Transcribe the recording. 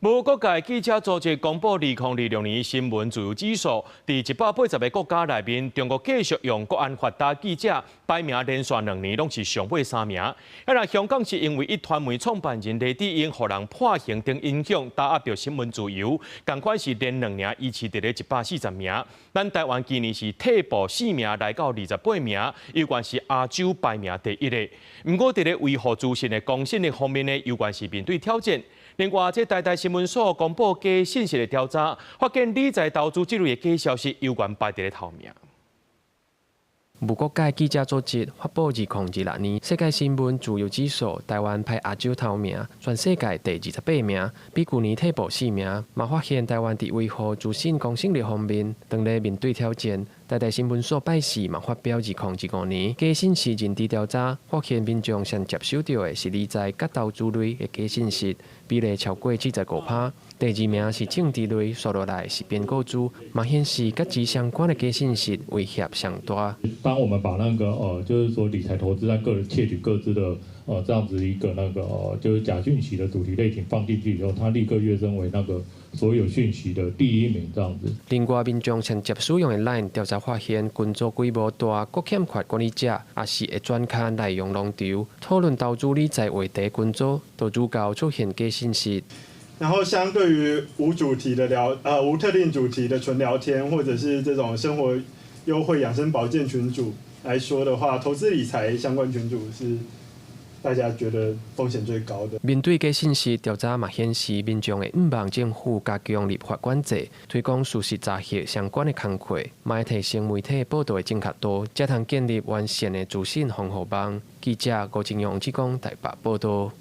无国界记者组织公布2026年新闻自由指数，伫180个国家内面，中国继续用国安法打记者，排名连续2年拢是上尾3名。那香港是因为一传媒创办人李志英，互人判刑等影响，打压着新闻自由，同款是连2年依次伫咧140名。咱台湾今年是退步4名来到28名，有关是亚洲排名第1个。不过伫咧维护资讯的公信力方面呢，有关是面对挑战。另外，这台新闻所公布假信息的调查，发现理财投资这类的假消息有关排伫咧头名。无国界记者组织发布2026年世界新闻自由指数，台湾排亚洲头名，全世界第28名，比去年退步4名。嘛发现台湾伫维护资讯公信力方面，当咧面对挑战。台新闻所拜四嘛发表2015年假信息认知调查，发现民众先接收到的是理财甲投资类的假信息，比例超过75%。第2名是政治类，数落来是编购资，嘛显示甲之相关的假信息威胁上大。当我们把就是说理财投资在窃取各自的这样子一个就是假讯息的主题类型放进去以后，它立刻跃升为所有讯息的第1名这样子。另外，民众先接使用的 LINE 调查发现，群组规模大，国欠缺管理者，也是会转卡内容龙潮，讨论投资理财话题群组，都主要出现假信息。然后，相对于无特定主题的纯聊天，或者是这种生活优惠、养生保健群组来说的话，投资理财相关群组是大家觉得风险最高的。面对假信息调查嘛显示，民众会毋望政府加强立法管制，推广事实查核相关的工作，嘛会提升媒体报道的正确度，才通建立完善的资讯防护网。记者郭金勇、台北报道。